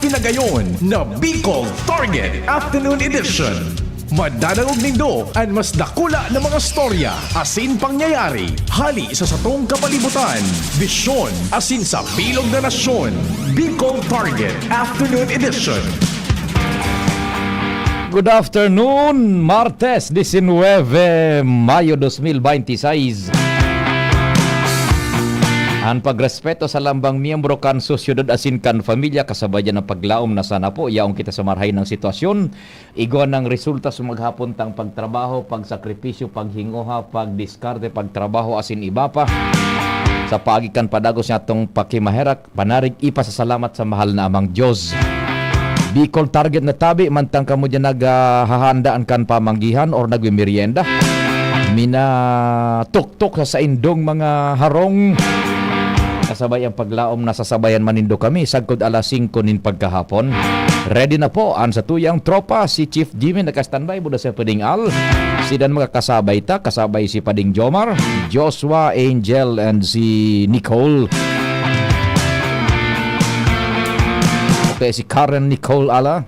Pinagayon na Bicol Target Afternoon Edition. Madanaog nindo ang mas dakula na mga storya, asin pangyayari, hali sa satong kapalibutan, bisyon, asin sa bilog na nasyon. Bicol Target Afternoon Edition. Good afternoon, Martes 19 Mayo 2026. Ang pagrespeto sa lambang miyembro kan sosyudad asin kan pamilya kasabayan ng paglaom na sana po yaong kita sa marhay ng sitwasyon. Igwan ng resulta sa maghapon tang pagtrabaho, pagsakripisyo, paghinguha, pagdiskarte, pagtrabaho asin iba pa. Sa pagikan padagos niya itong pakimaherak, panarig ipasasalamat sa mahal na amang Diyos. Bicol Target na tabi, mantang kamo dyan naghahandaan kan pamanggihan or nagmimerienda. Mina tuktok sa indong mga harong. Kasabay ang paglaom na sasabayan manindo kami sagkod alas 5 nin pagkahapon. Ready na po ang sa tuyang tropa si Chief Jimmy nakastandby buda sa Pading Al. Sidan mga kasabay ta, kasabay si Pading Jomar, Joshua, Angel and si Nicole. Okay, si Karen Nicole ala.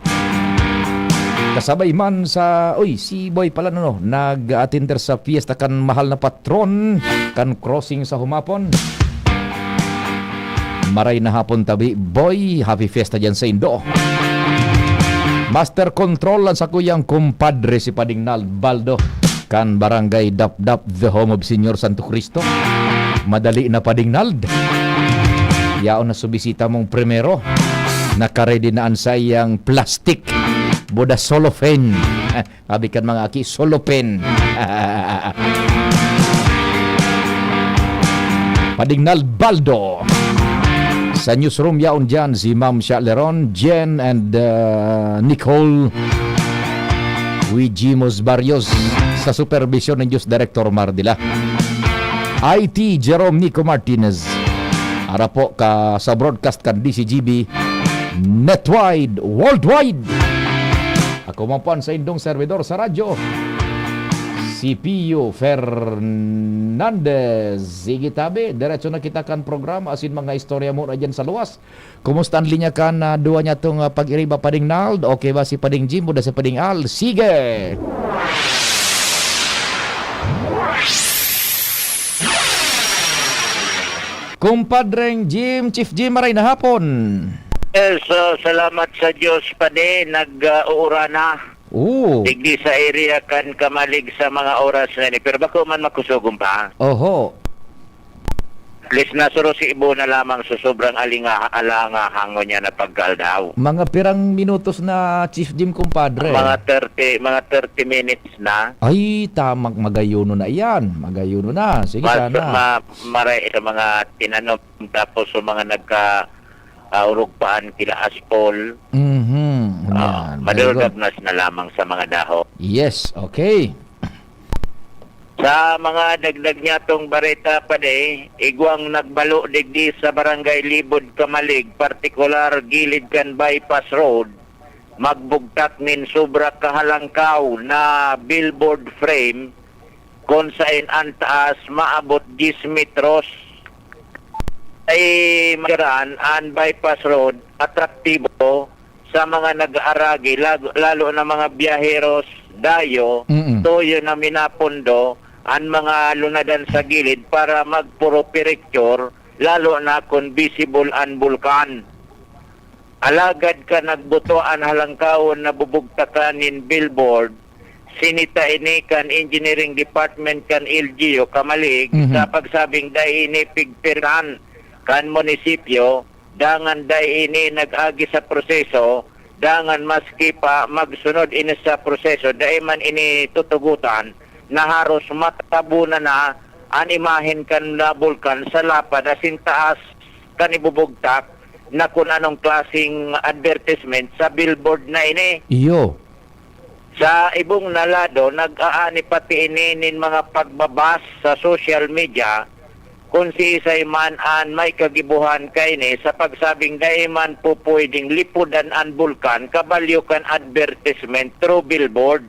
Kasabay man sa si Boy pala nag-attender sa fiesta kan mahal na patron kan crossing sa humapon. Maray na hapon tabi, Boy, happy fiesta dyan sa Indo. Master control lang sa kuyang kumpadre si Pading Nald Baldo kan barangay Dap-Dap, the home of Senyor Santo Cristo. Madali na Pading Nald. Yaon na subisita mong primero. Nakaredy na ang sayang plastic. Boda solofen. Kabikan mga aki, solopen. Pading Nald Baldo. Sa newsroom yaon dyan si Ma'am Shaleron, Jen and Nicole Wijimos Barrios. Sa supervision ng Diyos Director Mardila. IT Jerome Nico Martinez. Ara po ka sa broadcast kan DCGB netwide, worldwide. Ako mampuan sa indong servidor sa radyo si Pio Fernandez. Sige tabi, diretso na kita kan programa asin mga istorya mo na dyan sa luwas. Kumusta ang linya kan na duwa niya itong pag-iriba Pading Nald? Okay ba si Pading Jim o sa Pading Al? Sige! Kumpadreng Jim, Chief Jim, maray na hapon. So, salamat sa Diyos pa din, nag-uura na. Digdi sa area kan kamalig sa mga oras na ni. Pero bako man makusugong pa. Oho. At least nasuro si Ibo na lamang sa sobrang alanga hango niya na pagkaldaw. Mga pirang minutos na Chief Jim, kumpadre. Mga 30 minutes na. Ay, tamang magayuno na iyan. Magayuno na. Sige sana. Maray sa mga tinanong tapos sa mga urugpaan kila Aspol. Madulgagnas na lamang sa mga daho. Yes, okay. Sa mga dagdag niya tong bareta pa igwang nagbalo digdi sa barangay Libod Kamalig, partikular gilid kan bypass road, magbugtak nin sobra kahalangkaw na billboard frame kung saan ang taas maabot 10 metros. Ay magaraan ang bypass road atraktibo sa mga nag-aaragi, lalo na mga biyaheros dayo, toyo na minapondo ang mga lunadan sa gilid para magpuro picture, lalo na kung visible ang bulkan. Alagad ka nagbutoan halangkawon na bubugtakanin billboard, sinita ini kan engineering department kan LGU Kamalig sa pagsabing dahil ini pigpiran kan munisipyo, dangan dahil ini nag-agi sa proseso, dangan maski pa magsunod ini sa proseso, dahil man ini tutugutan, na haros matabunan na ang imahin kan na bulkan sa lapad asin taas kan ibubugtak na kung anong klaseng advertisement sa billboard na ini. Iyo. Sa ibong nalado, nag-aani pati ini nin mga pagbabas sa social media kung si isay man an may kagibuhan kay ni sa pagsabing daiman po pwedeng lipudan ang bulkan kabalyo kan advertisement through billboard.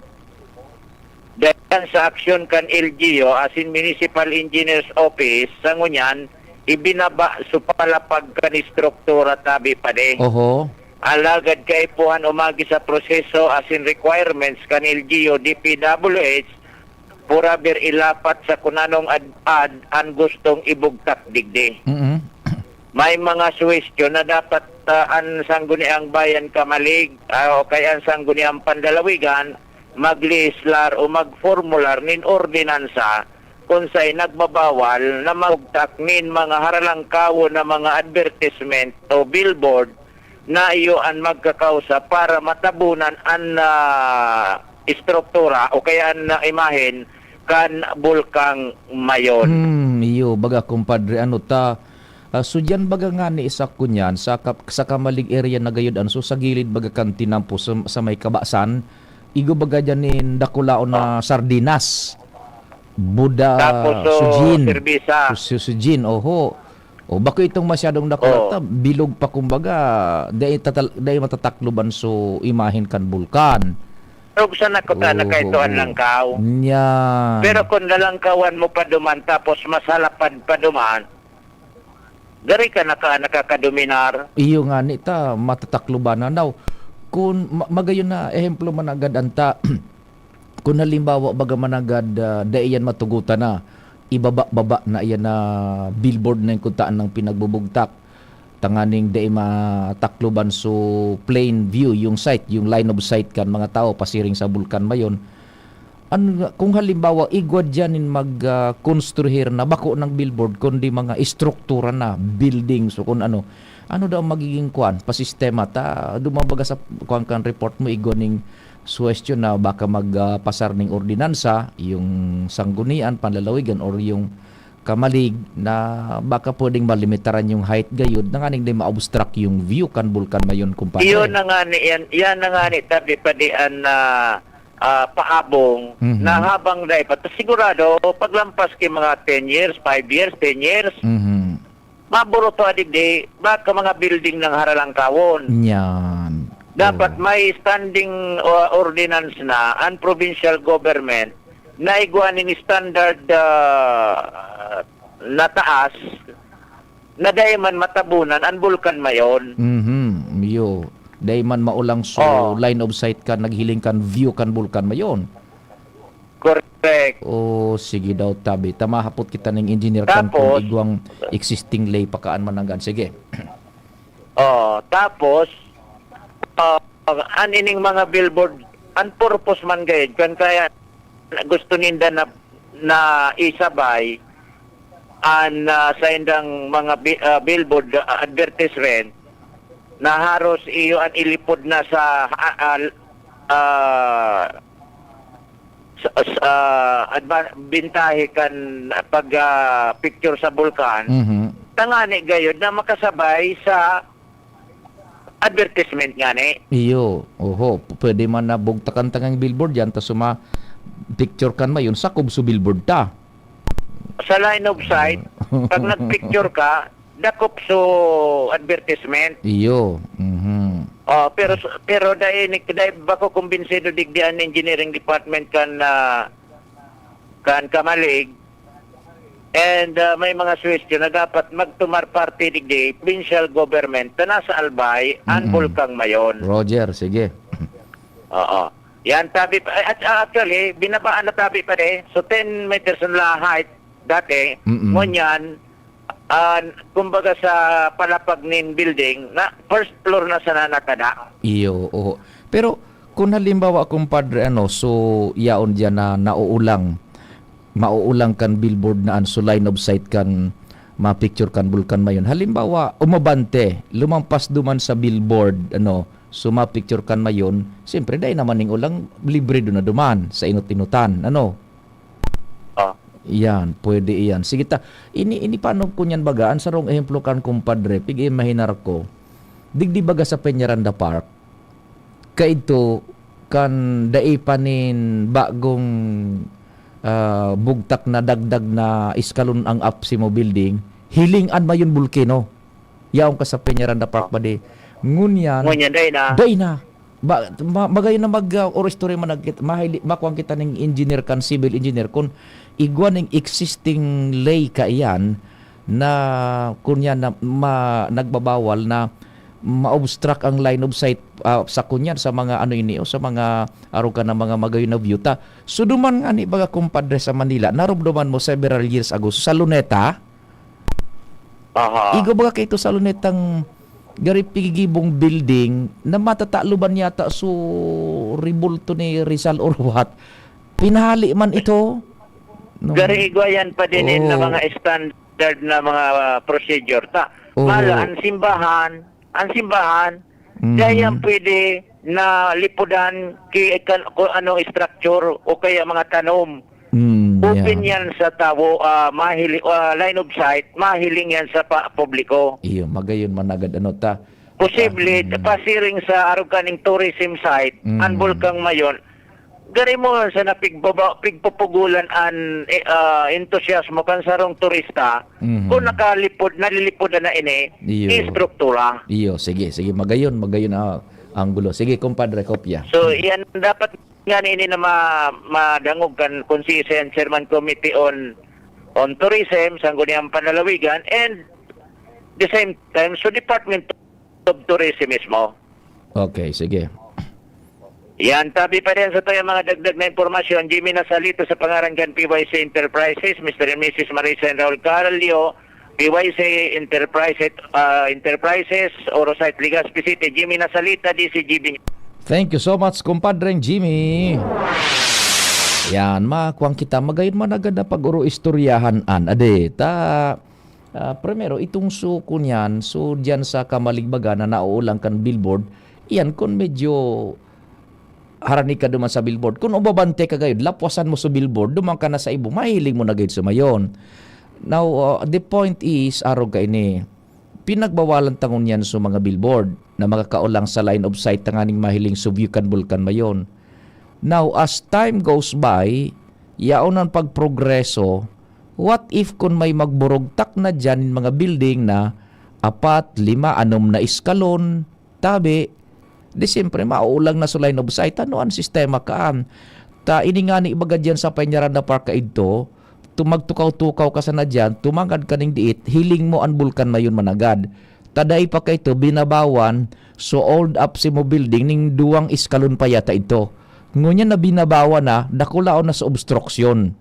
Dahil sa aksyon kan LGU asin Municipal Engineers Office sa ngunyan ibinaba so palapag kan istruktura tabi pa de. Oho. alagad kay puhan umagi sa proseso asin requirements kan LGU DPWH pura bir ilapat sa kunanong ad ang gustong ibugtak digdi. Mhm. May mga suwestyon na dapat ang sangguniang bayan Kamalig o kaya ang sangguniang Pandalawigan maglislar o magformular nin ordinansa kung sa'y nagbabawal na magugtak nin mga haralangkawo na mga advertisement o billboard na iyo ang magkakausa para matabunan ang istruktura o kaya ang imahen kan bulkang mayon. Iyo baga kumpadre ano ta so dyan baga nga ni isa ko niyan sa Kamalig area na gayud so sa gilid baga kantinampo sa may kabasan igo baga dyan in dakulao na sardinas Buda Tapos Sujin serbisa. Sujin oho o bako itong masyadong dakulata bilog pa kumbaga dahil matatakloban so imahin kan bulkan. Pero sana ko ta na kay tuan langkaw. Nya. Pero kung nalangkawan mo pa duman tapos masalapad pa duman, gari ka nakakadominar. Iyo nga ni ta matatakloban na daw. Kung magayon na ehemplo man agad anta kung halimbawa baga man agad daiyan matugutan na ibaba-baba na iyan na billboard na yung kuntaan ng pinagbubugtak tanganing dai matakloban so plain view yung site yung line of sight kan mga tao pasiring sa bulkan mayon kung halimbawa igwad dyanin mag-construir na bako ng billboard kundi mga istruktura na building so kung ano daw magiging kuan pasistema ta dumabaga sa kuan kan report mo igwaning suwestyon na baka magpasar ng ordinansa yung sanggunian panlalawigan or yung Kamalig na baka pwedeng malimitaran yung height gayud na nganing di ma-obstruct yung view kan bulkan mayon kumpare. Iyon na nga ni yan na nga ni tabi padian na paabong na habang dai pa sigurado paglampas kay mga 10 years, 5 years, 10 years. Maburo to adigdi baka mga building ng haralangkawon. Yan. Dapat may standing ordinance na ang provincial government na igwanin standard na taas na dahil man matabunan ang bulkan mayon. Yo. Dahil man maulang so line of sight kan naghiling kan view kan bulkan mayon. Correct. Sige daw tabi. Tamahapot kita ng engineer kan kung igwang existing lay pakaan mananggan. Sige. Tapos anining mga billboard ang purpose man gayud kan kaya gusto ninda na isabay an sa indang mga billboard advertisement na haros iyo ang ilipod na sa bintahe kan pag picture sa bulkan tangani gayud na makasabay sa advertisement nga ni. Iyo, pwede man na bugtakan tangang billboard yan, ta suma picture kan mayon sakob su billboard ta. Sa line of sight, pag nagpicture ka, dakop su advertisement. Iyo. Pero dahil bako kumbinsido digdian engineering department kan Kamalig, and may mga suwestyon na dapat magtumar party digdi provincial government na nasa albay ang bulkang mayon. Roger, sige. Yan tabi at actually binabaan na tabi pa so 10 meters ang height dati ngunyan kumbaga sa palapag nin building na first floor na sana nakada. Iyo, pero kung halimbawa kumpadre so yaon diyan na mauulang kan billboard na so line of sight kan ma-picture kan bulkan mayon. Halimbawa, umabante, lumampas duman sa billboard, so ma-picture kan mayon, siyempre dahil naman ning ulang libre doon na duman sa inut-inutan, Yan, pwede iyan. Sige ta, ini paano ko niyan bagaan sa rong ehemplo kan kumpadre, pigi mahinar ko, digdi baga sa Peñaranda Park, kaito kan daipanin bagong bugtak na dagdag na iskalon ang Apsimo building hilingan mayon bulkano yaong ka sa Peñaranda Park ba di ngunyan day na magay na or story man makuang kita ng engineer kan civil engineer kung igwa ng existing lay ka iyan na kunya na nagbabawal na ma-obstruct ang line of sight sa kunyan sa mga ano ini o sa mga aruga na mga magayon na byuta. So duman nga ni baga kumpadre sa Manila, narumduman mo several years ago sa Luneta. Aha. Igo baga kay ito sa Lunetang gari pigigibong building na matataluban yata so ribulto ni Rizal or what. Pinahali man ito. No. Gari igwayan pa din na mga standard na mga procedure ta. Mala ang simbahan kaya pwede na lipudan kung anong structure o kaya mga tanom. Open yan sa tao, line of sight, mahiling yan sa publiko. Iyo, magayon man agad ano ta. Posible, pasiring sa aruganing tourism site, anbol kang mayon, gari mo sa pigpupugulan an entusiasmo kan sarong turista, kung nalilipodan na ini, istruktura. Iyo, sige, magayon ang gulo. Sige, kumpadre, kopya. So, yan dapat nga ini na madangog kan Consistent Chairman Committee on Tourism sa Guniang Panlalawigan and the same time so Department of Tourism mismo. Okay, sige. Yan, tabi pa rin sa tayo mga dagdag na impormasyon. Jimmy Nasalito sa pangaran kan PYC Enterprises, Mr. and Mrs. Marisa and Raul Caralio, PYC Enterprises, Orosite, Legazpi City, Jimmy Nasalita, DCGB. Thank you so much, kumpadreng Jimmy. Yan, makuang kita. Magayon man agad na pag-uro istoryahan ade. Primero, itong suko niyan, so dyan sa Kamaligbaga na nauulang kan billboard, yan, kung medyo harani ka duman sa billboard, kung ubabante ka gayon, lapwasan mo sa billboard, duman ka na sa ibo, mahiling mo na gayon sa mayon. Now, the point is, araw ka ini, pinagbawalan tangon yan sa mga billboard na makakaulang sa line of sight tanganing mahiling subyukan bulkan mayon. Now, as time goes by, yaon ang pagprogreso, what if kung may magburugtak na dyan mga building na 4, 5, 6 na iskalon, tabi, di siyempre mauulang na sa line of sight, ano ang sistema kaan? Ini nga ni ibaga dyan sa Peñaranda Park ka ito, tumagtukaw-tukaw ka sana dyan, tumangad ka ning diit, hiling mo ang bulkan mayon managad. Taday pa ka ito, binabawan, so old up si mo building, ning duwang iskalon pa yata ito. Ngunyan na binabawan na, dakulao na sa obstruction.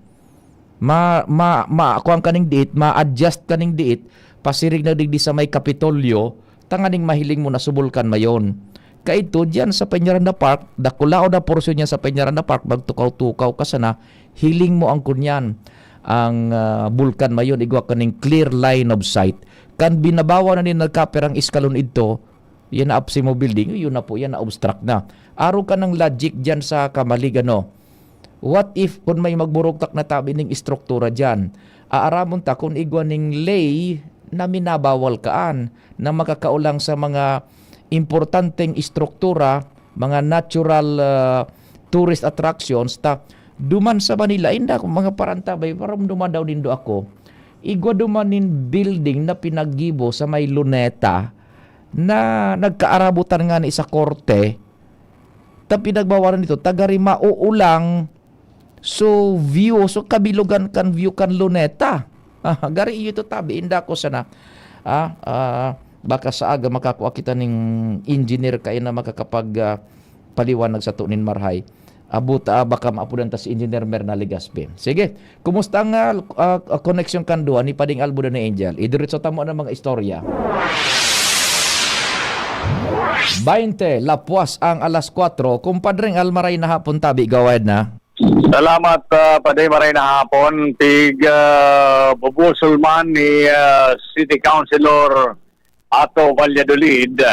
Kuang kaning diit, ma-adjust kaning diit, pasirig na digdi sa may Kapitolyo, tanganing mahiling mo na subulkan mayon. Kaito, dyan sa Peñaranda Park, dakulao na porsyon niya sa Peñaranda Park, magtukaw-tukaw ka sana, hiling mo ang kunyan. Ang bulkan mayon, igwa kaning clear line of sight. Kan binabawa na ni nagkaperang iskalon ito, yan na up si mo building, yun na po, yan na obstruct na. Araw ka ng logic dyan sa Kamaligano. What if kung may magburugtak na tabi ng istruktura dyan, aaramon ta kung igwa ning lay na minabawal kaan na makakaulang sa mga importanteng istruktura, mga natural tourist attractions, duman sa Manila, inda kung mga parantabay, parang duman daw nindo ako, igwa dumanin building na pinaggibo sa may Luneta na nagkaarabutan nga ni sa korte, pinagbawaran nito, tagari mauulang so view, so kabilugan kan view kan Luneta. Gari iyo to tabi, inda ko sana. Baka sa aga makakuha kita ning engineer kayo na makakapag paliwanag sa tunin marhay. Baka maapudan ta si Engineer Merna Legazpi. Sige, kumusta ang connection kandua ni Pading Albuda ni Angel? Idiretso tamo ng mga istorya. 20, lapuas ang alas 4. Kumpadreng Almaray na hapon tabi, gawad na. Salamat Paday Maray na hapon. Bubusulman ni City Councilor Ato Valladolid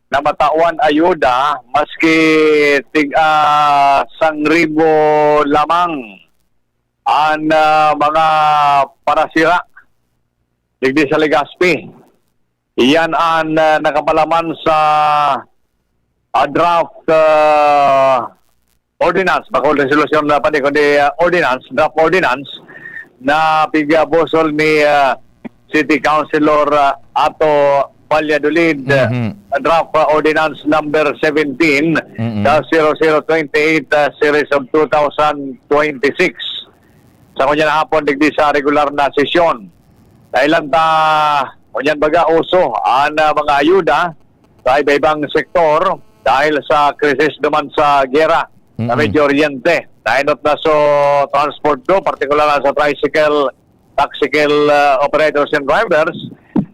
na matawan ayuda maski sanglibo lamang ang mga parasira digdi sa Legazpi. Iyan ang nakapalaman sa draft ordinance, bakol resolution na pa kundi draft ordinance na pigabosol ni City Councilor Ato Valladolid, draft ordinance number 17 0028 series of 2026 sa kanya na hapon digdi sa regular na sesyon. Dahil ta kunyan baga uso ang mga ayuda sa iba-ibang sektor dahil sa krisis naman sa gera sa Medio Oriente. Nainot na so transport do, partikular na sa tricycle, operators and drivers.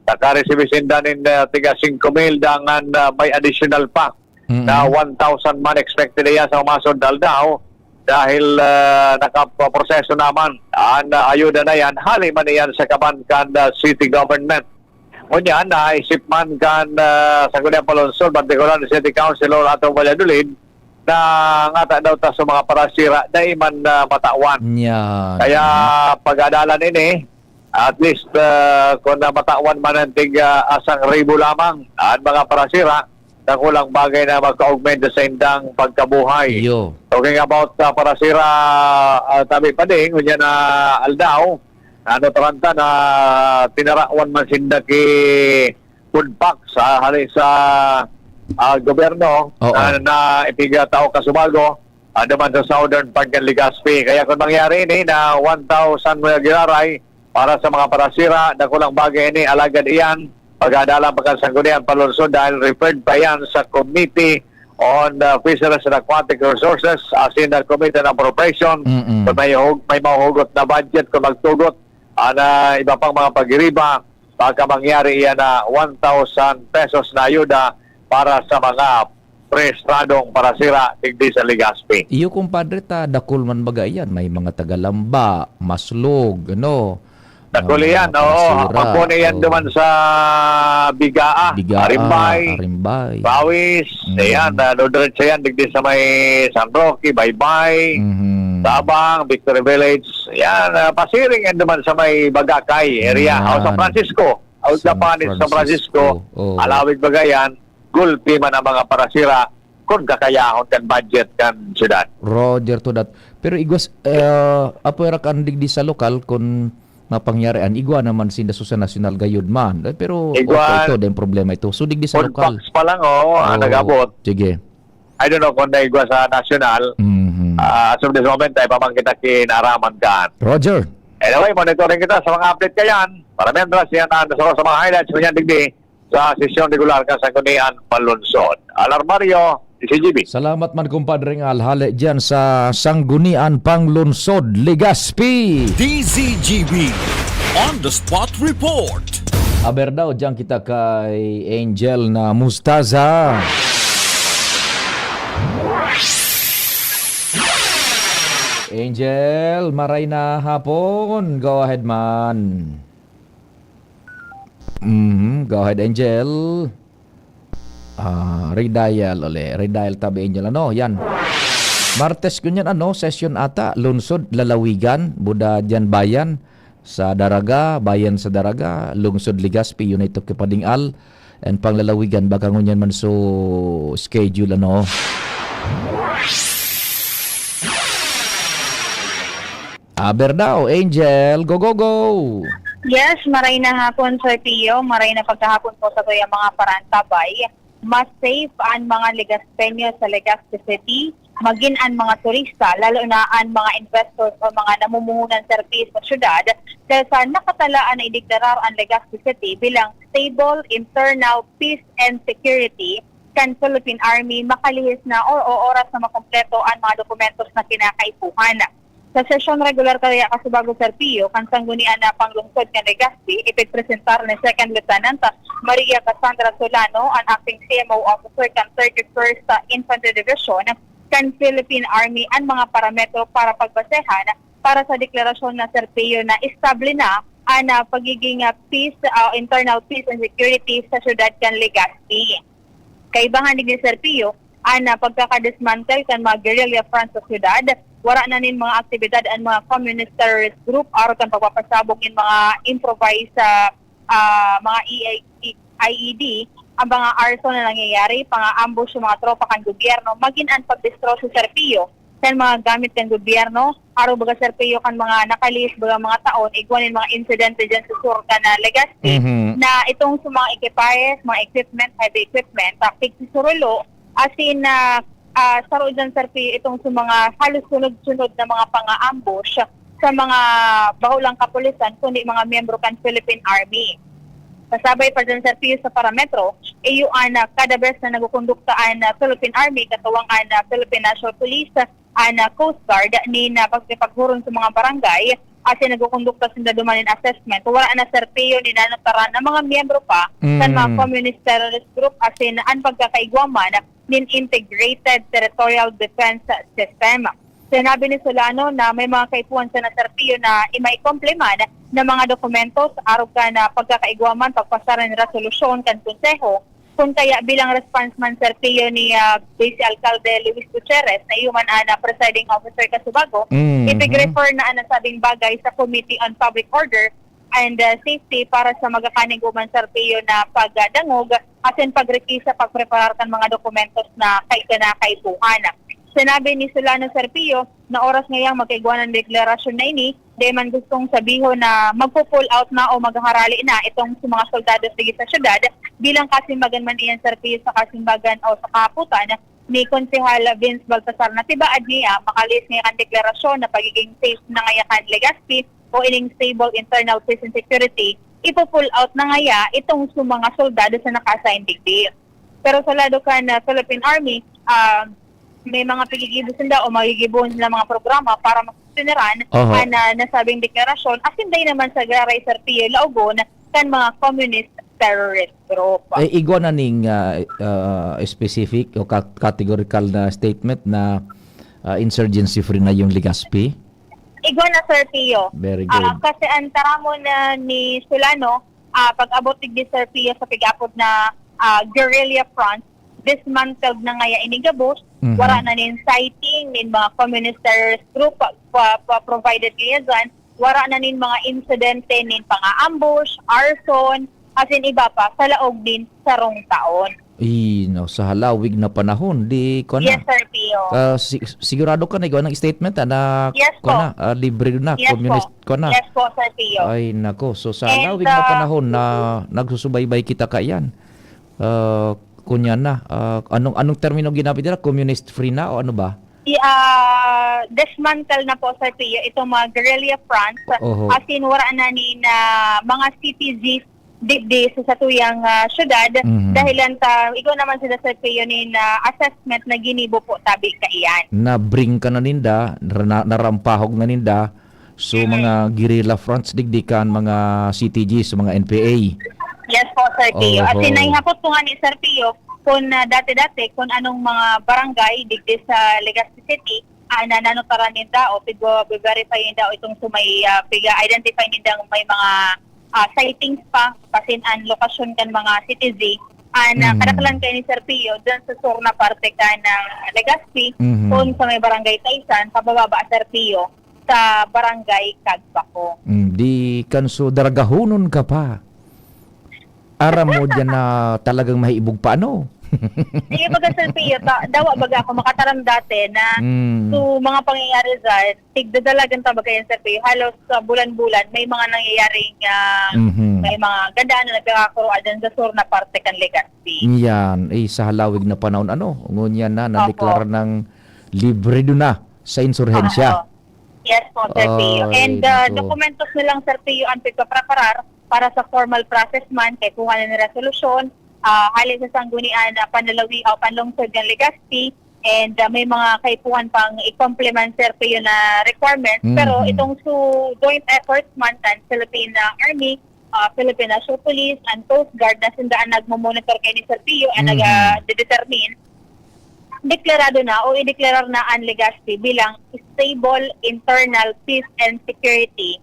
Nakareceive sinda ng tiga 5,000 dangan may additional pa na 1,000 man expected niya sa umasod daw dahil nakaproseso naman ang ayuda na yan. Hali man yan sa kabankan city government. Ngunyan, naisip man kan sa Gunyan Palonsod, partikular ni City Councilor Ato Valladolid, na ngata daw ta sa mga parasira na iman matawan. Yan. Kaya pag-adalan ini, at least kung matawan man ang asang ribo lamang at mga parasira, na kulang bagay na magka-augment sa indang pagkabuhay. Yo. Talking about parasira tabi pa din, ngunyan na Aldao, ano taranta na tinarawan man sinda ki food packs hali sa gobyerno na ipiga tao kasubago naman sa southern part ng Legazpi. Kaya kung mangyari ini na 1,000 mga giraray para sa mga parasira na kulang bagay ini, alagad iyan pag-aadalang pagkasanggunian Palonsod dahil referred pa yan sa Committee on Fisheries and Aquatic Resources as in the Committee on Appropriation. Kung may mahugot na budget kung magtugot iba pang mga pag-iriba, baka mangyari yan na 1,000 pesos na ayuda para sa mga prestradong parasira tigdi sa Legazpi. Iyo kumpadre ta dakul man bagay yan, may mga tagalamba, maslog, ano. Dakul yan, oo. Pagpuni yan duman sa Bigaa, Arimbay, Bawis, yan, doon yan tigdi sa may San Roque, Baybay, Tabang, Victory Village, yan, pasiring yan naman sa may Bagakay area, San Francisco, San Francisco, Alawig Bagayan, gulpi man ang mga parasira kung kakayahon kan budget kan syudad. Roger to that. Pero igwas, apoy kan digdi sa lokal kung mapangyarian, igwa naman sinda sa national gayud man. Pero okay ito, din problema ito. So digdi sa lokal. Packs pa lang, nag-abot. Sige. I don't know kung naigwa sa national. As of this moment, ay pamangkita kinaraman ka. Roger. Anyway, monitoring kita sa mga update kayan. Para membras yan sa mga highlights ko yan digdi sa sesyon regular ka sa Gunian Palonsod. Alarmario, CGB. Salamat man kumpadre ng alhali dyan sa Sanggunian Panglungsod, Legazpi. DZGB On the Spot Report. Aber daw dyan kita kay Angel na Mustaza. Angel, maray na hapon. Go ahead man. Go ahead Angel. Redial uli. Redial tabi Angel. Ano? Yan. Martes kunyan session ata. Lungsod, Lalawigan, Buda dyan bayan. Sa Daraga, bayan sa Daraga. Lungsod Legazpi, yun ito kipadingal. And pang Lalawigan, baka ngunyan man so schedule Aber daw, Angel, go, go, go! Yes, maray na hapon Sir Pio, maray na pagkahapon po sa tuyang mga parantabay. Mas safe ang mga Legazpeño sa Legazpi City, maging ang mga turista, lalo na ang mga investors o mga namumuhunan servis sa syudad, dahil sa nakatalaan na ideklarar ang Legazpi City bilang stable, internal, peace and security, kan Philippine Army makalihis na o oras na makompleto ang mga dokumentos na kinakaipuhan. Sa sesyon regular kaya kasubago Sir Pio, kan sanggunian na panglungsod ng Legazpi, ipigpresentar ni Second Lieutenant Maria Cassandra Solano, ang acting CMO officer kan 31st Infantry Division, kan Philippine Army ang mga parametro para pagbasehan para sa deklarasyon na Sir Pio na estable na ang pagiging peace, internal peace and security sa syudad kan Legazpi. Kaibahan ni Sir Pio, ang pagkakadismantle kan mga guerrilla front sa syudad, wala na nin mga aktibidad ang mga communist terrorist group aron kan pagpapasabog in mga improvised mga IED, ang mga arson na nangyayari, pang-ambush yung mga tropa kan gobyerno, maging ang pagdistro sa Sir Pio sa mga gamit kan gobyerno, aron baga Sir Pio kan mga nakalis baga mga taon, igwanin mga insidente dyan sa sur ka na Legazpi, na itong sa mga ekipayes, mga equipment, heavy equipment, taktik si Surulo, as in saro dyan Sir Pio itong sa mga halos sunod-sunod na mga pang-ambush sa mga bahulang kapulisan kundi mga miyembro kan Philippine Army. Kasabay pa dyan Sir Pio sa parametro, yung kada bes na nagukondukta ang Philippine Army, katuwang ang Philippine National Police, ang Coast Guard, ni na pagpaghuron sa mga barangay, at nagukondukta sa dumanin assessment. Wala na Sir Pio ni nanataran ng mga miyembro pa sa mga communist terrorist group as in ang pagkakaigwaman nin Integrated Territorial Defense System. Sinabi ni Solano na may mga kaipuan sa Sir Pio na imai-kompleman ng mga dokumentos araw ka na pagkakaigwaman, pagpasaran ng resolusyon kan konseho. Kung kaya bilang response man Sir Pio ni Vice Alcalde Luis Gutierrez na iuman na presiding officer Kasubago, ipig-refer na nasabing bagay sa Committee on Public Order and Safety para sa magkakaniguman Sir Pio na pagdangog asin pagrekisa pagpreparar kan mga dokumentos na kay kinakaipuhan. Sinabi ni Solano Sir Pio na oras ngayang magkaigwa ng deklarasyon na ini, di man gustong sabihin na magpo-pull out na o magharali na itong mga soldado sa syudad bilang kasimbagan man iyan Sir Pio sa kasimbagan o sa kahaputan ni Konsehal Vince Baltasar na tibaad niya makalis ngayon ang deklarasyon na pagiging safe na ngayakan Legazpi o ining stable internal peace and security, ipo-pull out na ngaya itong mga soldado sa naka-assign digdi. Pero sa lado ka na Philippine Army, may mga pigigibusin daw o magigibon na mga programa para masusuneran ang nasabing deklarasyon. Asin day naman sa Garay Sir Pio Laugon kan mga communist terrorist group. Igwa na ning specific o categorical na statement na insurgency free na yung Legazpi? Igwa na Sir Pio. Very good. Kasi ang taramon ni Solano, pag-abot ni Sir Pio sa pag-apod na guerrilla front, dismantled na ngaya inigabos, wala na nin sighting, nin mga communist terrorist group, provided kaya dyan, wala na nin mga insidente, nin pang-ambush, arson, as in iba pa, sa laog din sa rong taon. Sa halawig na panahon, di ko na. Yes, Sir Pio. Sigurado ka na ikaw ng statement na Yes ko na, libre na, Yes communist po. ko na. Yes po, Sir Pio. Ay nako, so sa halawig na panahon na nagsusubaybay kita kayan. Kunya na, anong termino ginamit nila? Communist free na o ano ba? Dismantle na po Sir Pio itong mga guerrilla fronts. As in, wala na ni mga CTGs di sa tuyang syudad dahilan ikaw naman sila Sir Pio ni assessment na ginibo po tabi kaiyan. Na-bring ka na ninda, narampahog na ninda, so mga guerrilla fronts digdikan, mga CTGs, mga NPA. Yes po, Sir Pio. At sinayhapot ko nga ni Sir Pio kung dati-dati kung anong mga barangay digdi sa Legazpi City na nanutaran ninda o pigo-verify ninda o itong sumay piga-identify ninda may mga sightings pa pasin ang lokasyon kan mga CTZ kadakalan kayo ni Sir Pio dyan sa sur na parte ka ng Legazpi kung sa may barangay Taysan pababa Sir Pio sa barangay Cagbako. Di kanso daragahunon ka pa. Aram mo dyan na talagang mahiibog pa ano? Sige baga Sir Pio, dawa baga ako makataram dati na so mga pangyayari dyan, tigdadalagan baga yan Sir Pio, halos sa bulan-bulan may mga nangyayaring may mga ganda na nagkakakuroan dyan sa sur na parte kan Legazpi. Yan, sa halawig na panahon ngunyan na nadeklara ng libre doon na sa insurhensya. Yes po Sir Pio. And dokumentos nilang Sir Pio ang pagpaparar para sa formal process man kay kuha na ng resolusyon halin sa sanggunian na panalawi o panlungsod ng Legazpi and may mga kaipuhan pang i-complement Sir Pio na requirements pero itong joint efforts man ng Philippine Army, Philippine National Police and Coast Guard na sindaan nagmo-monitor kay ni Sir Pio ang nag-determine deklarado na o i-deklarar na ang Legazpi bilang stable internal peace and security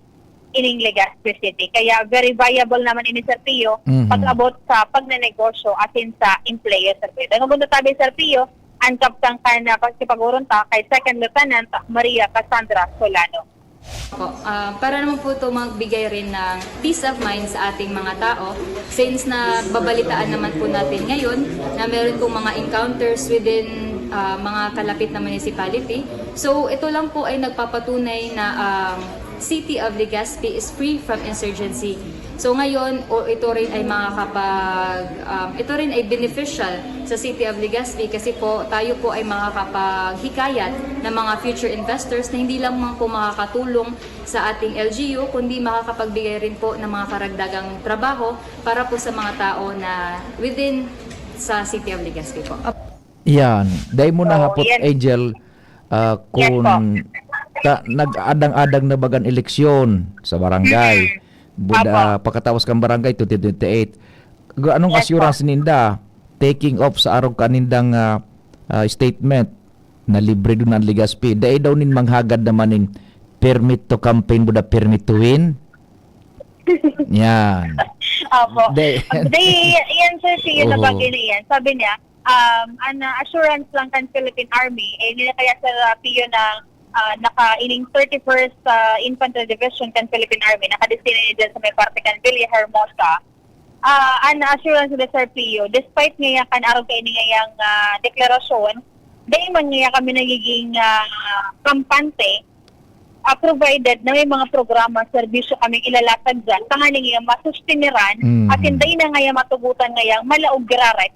ining Legazpi City. Kaya very viable naman ini Sir Pio pag-abot sa pagnenegosyo atin sa employer Sir Pio. Dahil kung tabi Sir Pio, ang kaptang ka na pagkipag-urong kay Second Lieutenant Maria Cassandra Solano. Para naman po ito magbigay rin ng peace of mind sa ating mga tao since na babalitaan naman po natin ngayon na meron pong mga encounters within mga kalapit na municipality. So ito lang po ay nagpapatunay na City of Legazpi is free from insurgency. So ngayon, ito rin ay ito rin ay beneficial sa City of Legazpi kasi po tayo po ay makakapaghikayat ng mga future investors na hindi lang po makakatulong sa ating LGU kundi makakapagbigay rin po ng mga karagdagang trabaho para po sa mga tao na within sa City of Legazpi po. Yan. Dahil mo na hapot, yan. Angel, kung nag-adang-adang na bagan eleksyon sa barangay. Buda, pagkatapos kang barangay 2028. Anong Yes, assurance ninda taking off sa araw kanindang statement na libre doon ang Legazpi? Dahil daw nin manghagad naman nin permit to campaign buda permit to win. Yan. Opo. Yan sir, siya na Oo. bagay na yan. Sabi niya, an assurance lang kan Philippine Army, nila kaya sa PIO ng naka-ining 31st Infantry Division kan Philippine Army, nakadestinate dyan sa may parte kan Villa Hermosa. An assurance nila sa PIO, despite ngayon kan araw kayo ngayang deklarasyon, dahil man ngayon kami nagiging kampante, provided na may mga programa, serbisyo kaming ilalatag dyan, tanganing ngayon masustiniran, at hindi na ngayon matugutan ngayon, malaog graray.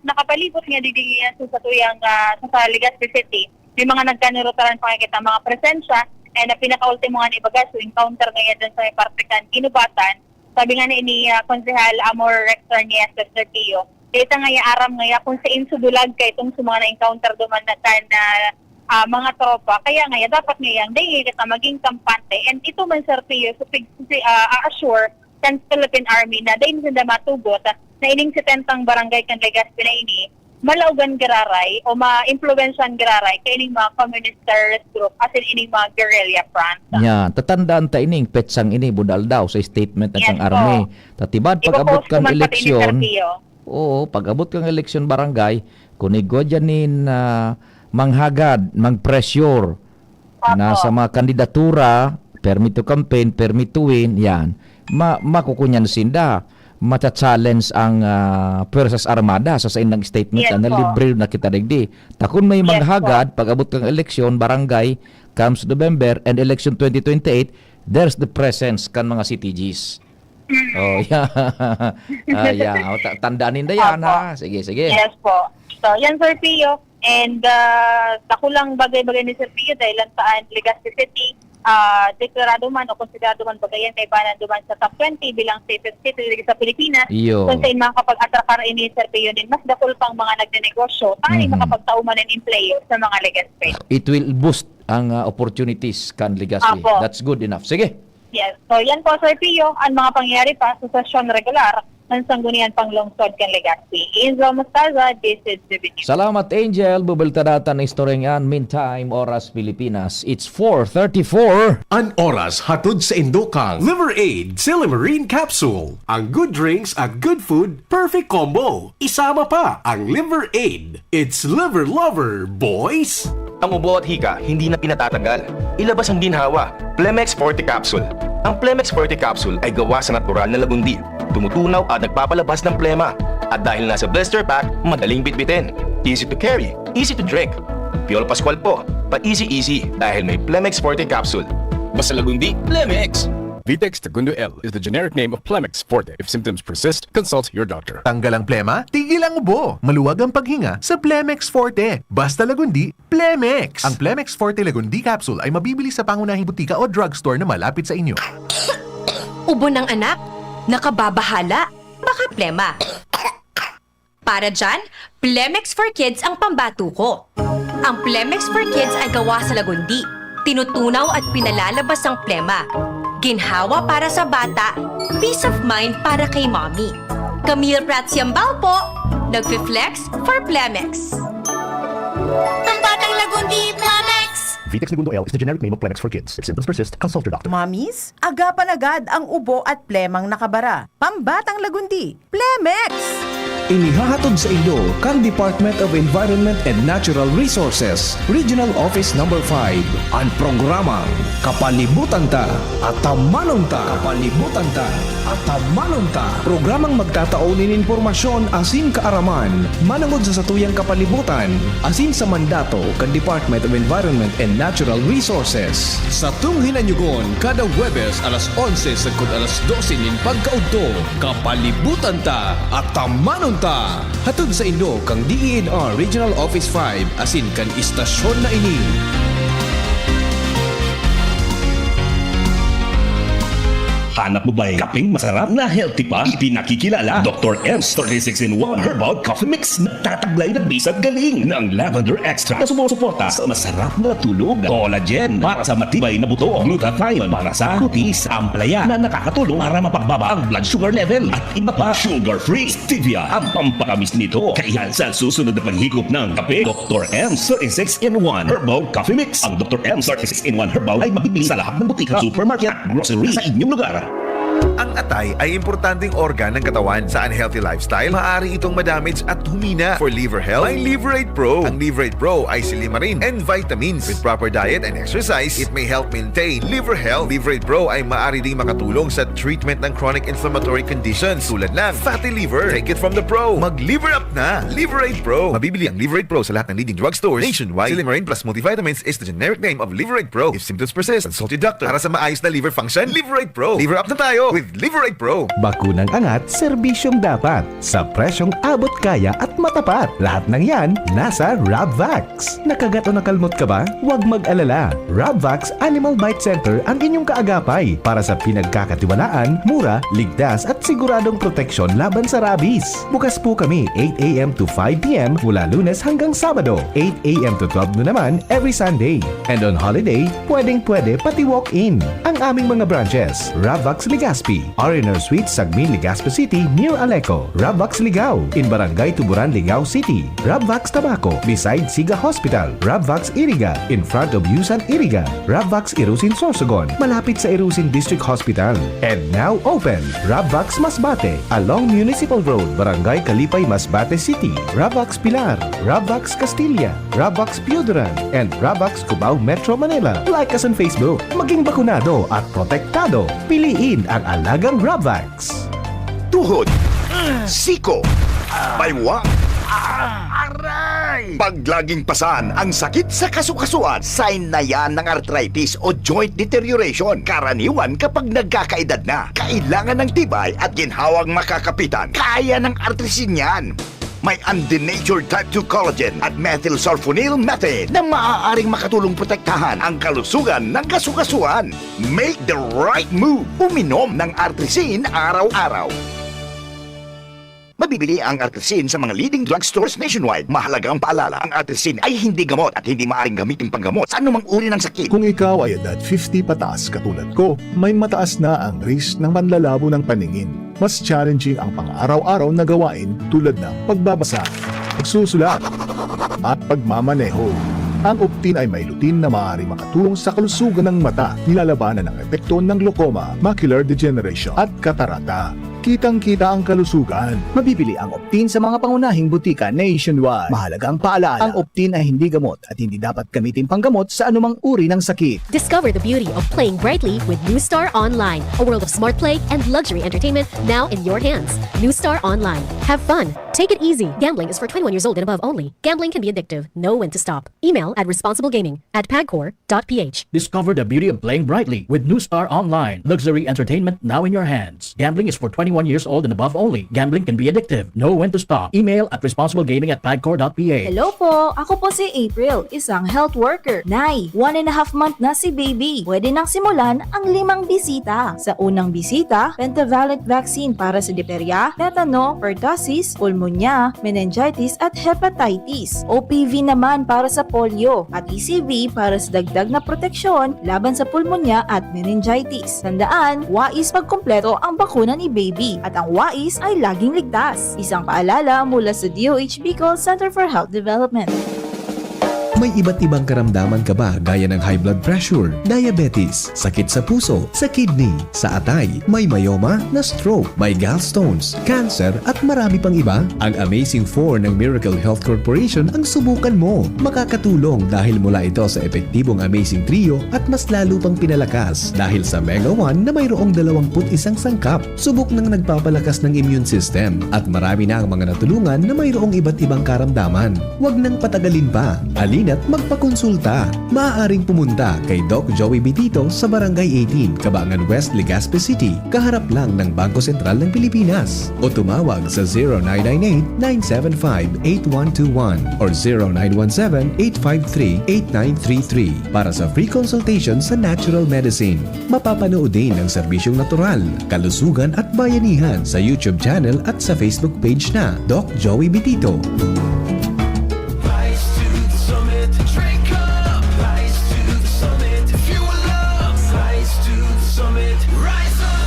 Nakapalibot nga didigiyan sa tuyang sa Legazpi City, may mga nagkanirotaran pakikita mga presensya, na pinaka-ultimo nga ni Bagas, so encounter ngayon dyan sa may partikan Inubatan. Sabi nga ni Konsehal Amor Rector niya sa Sir Tio, dito ngayon aram ngayon kung sa insudulag kay itong sa mga na-encounter duman na mga tropa, kaya ngayon dapat ngayon dahil kita maging kampante, and ito man Sir Pio assure kan Philippine Army na dahil sila matugot na ining 70 barangay kan Legazpi na ini malaugan gararay o ma-influensyan gararay kay ining mga communist terrorist group as in ining mga guerrilla front. Yan, tatandaan ta ining petsang ini budal daw sa statement ng Yes, army. Tatibad pag-abot kang eleksyon. Sir Oo, pag-abot kang eleksyon barangay, kunigo dyanin manghagad, mag-pressure na sa mga kandidatura, permit to campaign, permit to win, yan. Makukunyan sinda, mata-challenge ang Puwersas Armada sa inang statement Yes, na po. libre na kita digdi. Takon may Yes, manghagad, pag-abot kang eleksyon, barangay, comes November, and election 2028, there's the presence kan mga CTGs. Oh, yeah. Yeah. Tandaan ninda yan, ha? Sige, sige. Yes po. So, yan Sir Pio. And ako lang bagay-bagay ni Sir Pio dahil lang saan Legazpi City, deklarado man o konsiderado man bagayan kay banan duman sa top 20 bilang safest city sa Pilipinas. Iyo. Kung saan makapag-atrakar ini Sir Pio din, mas dakol pang mga nagnenegosyo, tayo makapagtauman ng employer sa mga Legazpi. It will boost ang opportunities kan Legazpi. Apo. That's good enough. Sige. Yes. So, yan po Sir Pio, ang mga pangyayari pa sa sesyon regular ng Sangguniang Panglungsod kan Legazpi. Enzo Mostaza, this is CBT. Salamat, Angel. Bubalta data na istoryang yan. Meantime, Oras Pilipinas. It's 4:34. An oras hatod sa Indokang Liver Aid Silimarine Capsule. Ang good drinks at good food, perfect combo. Isama pa ang Liver Aid. It's liver lover, boys! Ang ubo at hika, hindi na pinatatagal. Ilabas ang ginhawa. Plemex Forte Capsule. Ang Plemex Forte Capsule ay gawa sa natural na lagundi. Tumutunaw at nagpapalabas ng plema. At dahil nasa blister pack, madaling bitbitin. Easy to carry, easy to drink. Piol Pascual po, pa-easy dahil may Plemex Forte Capsule. Basta lagundi, Plemex! Vitex Segundo L is the generic name of Plemex Forte. If symptoms persist, consult your doctor. Tanggal ang plema, tigil ang ubo. Maluwag ang paghinga sa Plemex Forte. Basta lagundi, Plemex! Ang Plemex Forte Lagundi Capsule ay mabibili sa pangunahing butika o drugstore na malapit sa inyo. Ubo ng anak? Nakababahala? Baka plema. Para dyan, Plemex for Kids ang pambato ko. Ang Plemex for Kids ay gawa sa lagundi. Tinutunaw at pinalalabas ang plema. Ginhawa para sa bata, peace of mind para kay mommy. Camille Prats Yambao po, nagfi-flex for Plemex. Pambatang lagundi, Plemex! Vitex Segundo L is the generic name of Plemex for Kids. If symptoms persist, consult your doctor. Mamis, agapan agad ang ubo at plemang nakabara. Pambatang lagundi, Plemex! Inihahatod sa inyo kang Department of Environment and Natural Resources, Regional Office No. 5. Ang programang Kapalibutan Ta at Tamanon Ta. Kapalibutan Ta at Tamanon Ta. Programang magtataunin informasyon asin kaaraman, manangod sa satuyang kapalibutan, asin sa mandato kang Department of Environment and Natural Resources. Sa hinanyugon kada Huwebes alas 11 sagkod alas 12 nin pagkaudto, Kapalibutan Ta at Tamanon Ta. Hatod sa Indo kang DENR Regional Office 5 asin kan istasyon na ini. Hanap mo ba'y kapeng masarap na healthy pa? Ipinakikilala Dr. M's 36-in-1 Herbal Coffee Mix na tataglay na bisat galing ng lavender extract na sumusuporta sa masarap na tulog, collagen para sa matibay na buto, glutathione para sa kutis, amplaya na nakakatulong para mapagbaba ang blood sugar level at iba pa. Sugar-free stevia ang pampakamis nito. Kaya sa susunod na paghigop ng kape, Dr. M's 36-in-1 Herbal Coffee Mix. Ang Dr. M's 36-in-1 Herbal ay mabibili sa lahat ng butika, supermarket at grocery sa inyong lugar. Ang atay ay importanteng organ ng katawan. Sa unhealthy lifestyle, maaari itong madamage at humina. For liver health, may Liverate Pro. Ang Liverate Pro ay silimarin and vitamins. With proper diet and exercise, it may help maintain liver health. Liverate Pro ay maaari ding makatulong sa treatment ng chronic inflammatory conditions tulad ng fatty liver. Take it from the pro. Mag-liver up na. Liverate Pro. Mabibili ang Liverate Pro sa lahat ng leading drugstores nationwide. Silimarin plus multivitamins is the generic name of Liverate Pro. If symptoms persist, consult your doctor. Para sa maayos na liver function, Liverate Pro. Liver up na tayo with Liverate Pro. Bakunang angat, serbisyong dapat. Sa presyong abot kaya at matapat. Lahat ng yan, nasa Rabvax. Nakagat o nakalmot ka ba? Huwag mag-alala. Rabvax Animal Bite Center ang inyong kaagapay para sa pinagkakatiwalaan, mura, ligtas at siguradong proteksyon laban sa rabies. Bukas po kami 8 a.m. to 5 p.m. mula Lunes hanggang Sabado. 8 a.m. to 12 noon naman every Sunday. And on holiday, pwedeng-pwede pati walk-in. Ang aming mga branches, Rabvax Legazpi, R&R Suites, Sagmin, Legazpi City, near Aleco. Rabvax Ligao, in Barangay Tuburan, Ligao City. Rabvax Tabaco, beside Siga Hospital. Rabvax Iriga, in front of Yusan Iriga. Rabvax Irusin Sorsogon, malapit sa Irusin District Hospital. And now open, Rabvax Masbate, along Municipal Road, Barangay Kalipay, Masbate City. Rabvax Pilar, Rabvax Castilla, Rabvax Pioduran, and Rabvax Cubao Metro Manila. Like us on Facebook, maging bakunado at protektado. Piliin ang alagang Rabvax. Tuhod, siko, baywang, aray! Pag laging pasan ang sakit sa kasukasuan, sign na yan ng arthritis o joint deterioration. Karaniwan kapag nagkakaedad na, kailangan ng tibay at ginhawang makakapitan. Kaya ng artrisin yan. May undenatured type 2 collagen at methylsulfonyl methane na maaaring makatulong protektahan ang kalusugan ng kasukasuan. Make the right move. Uminom ng Artrisin araw-araw. Mabibili ang Artrisin sa mga leading drugstores nationwide. Mahalagang paalala, ang Artrisin ay hindi gamot at hindi maaaring gamitin panggamot sa anumang uri ng sakit. Kung ikaw ay edad 50 pataas katulad ko, may mataas na ang risk ng panlalabo ng paningin. Mas challenging ang pang-araw-araw na gawain tulad ng pagbabasa, pagsusulat, at pagmamaneho. Ang Optin ay may lutin na maaaring makatulong sa kalusugan ng mata, nilalabanan ng epekto ng glaucoma, macular degeneration at katarata. Kitang-kita ang kalusugan. Mabibili ang Optin sa mga pangunahing butika nationwide. Mahalagang paalala, ang Optin ay hindi gamot at hindi dapat gamitin panggamot sa anumang uri ng sakit. Discover the beauty of playing brightly with New Star Online, a world of smart play and luxury entertainment now in your hands. New Star Online. Have fun. Take it easy. Gambling is for 21 years old and above only. Gambling can be addictive. Know when to stop. Email at responsiblegaming@pagcor.ph. Discover the beauty of playing brightly with New Star Online. Luxury entertainment now in your hands. Gambling is for 21 years old and above only. Gambling can be addictive. Know when to stop. Email at responsiblegaming@pagcor.ph. Hello po, ako po si April, isang health worker. Nay, 1.5 month na si baby. Pwede nang simulan ang 5 bisita. Sa unang bisita, pentavalent vaccine para sa diphtheria, tetano, pertussis, pulmonya, meningitis at hepatitis. OPV naman para sa polio at ECV para sa dagdag na proteksyon laban sa pulmonya at meningitis. Tandaan, wais pagkumpleto ang bakuna ni baby at ang wais ay laging ligtas. Isang paalala mula sa DOH Bicol Center for Health Development. May iba't ibang karamdaman ka ba gaya ng high blood pressure, diabetes, sakit sa puso, sa kidney, sa atay, may myoma, na stroke, may gallstones, cancer at marami pang iba? Ang Amazing 4 ng Miracle Health Corporation ang subukan mo. Makakatulong dahil mula ito sa epektibong Amazing Trio at mas lalo pang pinalakas dahil sa Mega 1 na mayroong 21 sangkap. Subok ng nagpapalakas ng immune system at marami na ang mga natulungan na mayroong iba't ibang karamdaman. Huwag nang patagalin pa. Alina't magpakonsulta. Maaaring pumunta kay Doc Joey Bitito sa Barangay 18, Cabangan West, Legazpi City, kaharap lang ng Bangko Sentral ng Pilipinas. O tumawag sa 0998-975-8121 or 0917-853-8933 para sa free consultation sa natural medicine. Mapapanood din ang serbisyong natural, kalusugan at bayanihan sa YouTube channel at sa Facebook page na Doc Joey Bitito.